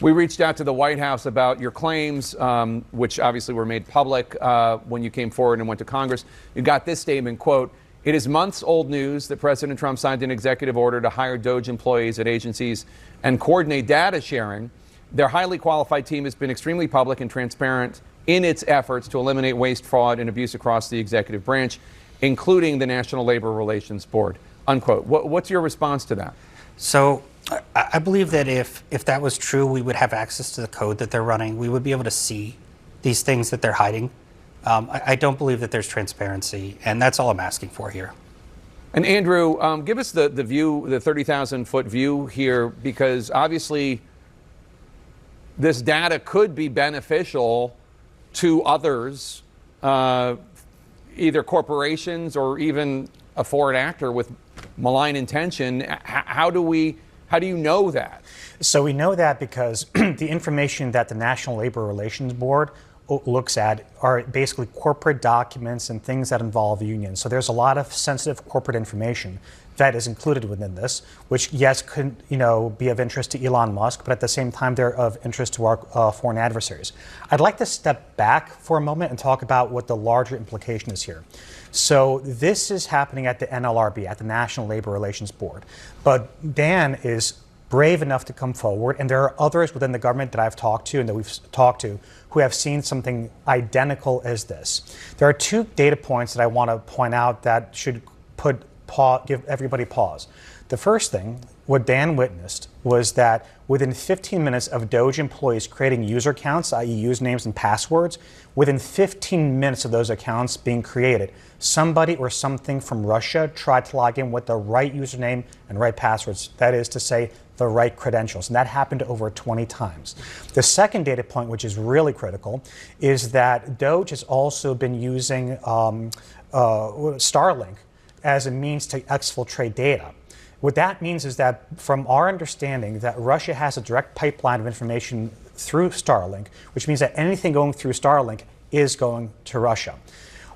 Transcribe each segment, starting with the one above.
We reached out to the White House about your claims, which obviously were made public when you came forward and went to Congress. You got this statement, quote, "It is months old news that President Trump signed an executive order to hire DOGE employees at agencies and coordinate data sharing. Their highly qualified team has been extremely public and transparent in its efforts to eliminate waste, fraud, and abuse across the executive branch, including the National Labor Relations Board," unquote. What's your response to that? So I believe that if that was true, we would have access to the code that they're running. We would be able to see these things that they're hiding. I don't believe that there's transparency, and that's all I'm asking for here. And Andrew, give us the view, the 30,000-foot view here, because obviously this data could be beneficial to others, either corporations or even a foreign actor with malign intention. How do you know that? So we know that because the information that the National Labor Relations Board looks at are basically corporate documents and things that involve unions. So there's a lot of sensitive corporate information that is included within this, which yes could be of interest to Elon Musk, but at the same time they're of interest to our foreign adversaries. I'd like to step back for a moment and talk about what the larger implication is here. So this is happening at the NLRB, at the National Labor Relations Board, but Dan is brave enough to come forward, and there are others within the government that I've talked to and that we've talked to who have seen something identical as this. There are two data points that I want to point out that should give everybody pause. The first thing, what Dan witnessed, was that within 15 minutes of DOGE employees creating user accounts, i.e. usernames and passwords, within 15 minutes of those accounts being created, somebody or something from Russia tried to log in with the right username and right passwords, that is to say, the right credentials, and that happened over 20 times. The second data point, which is really critical, is that DOGE has also been using Starlink as a means to exfiltrate data. What that means is that, from our understanding, that Russia has a direct pipeline of information through Starlink, which means that anything going through Starlink is going to Russia.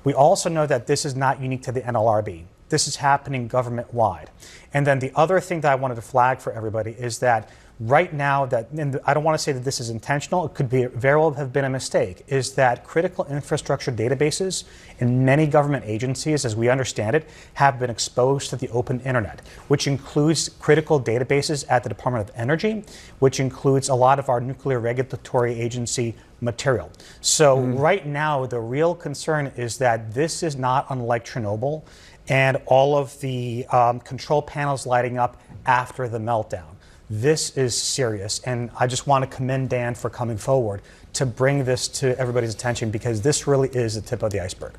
We also know that this is not unique to the NLRB. This is happening government-wide. And then the other thing that I wanted to flag for everybody is that right now, and I don't want to say that this is intentional, it could very well have been a mistake, is that critical infrastructure databases in many government agencies, as we understand it, have been exposed to the open internet, which includes critical databases at the Department of Energy, which includes a lot of our nuclear regulatory agency material. So right now, the real concern is that this is not unlike Chernobyl and all of the control panels lighting up after the meltdown. This is serious, and I just want to commend Dan for coming forward to bring this to everybody's attention, because this really is the tip of the iceberg.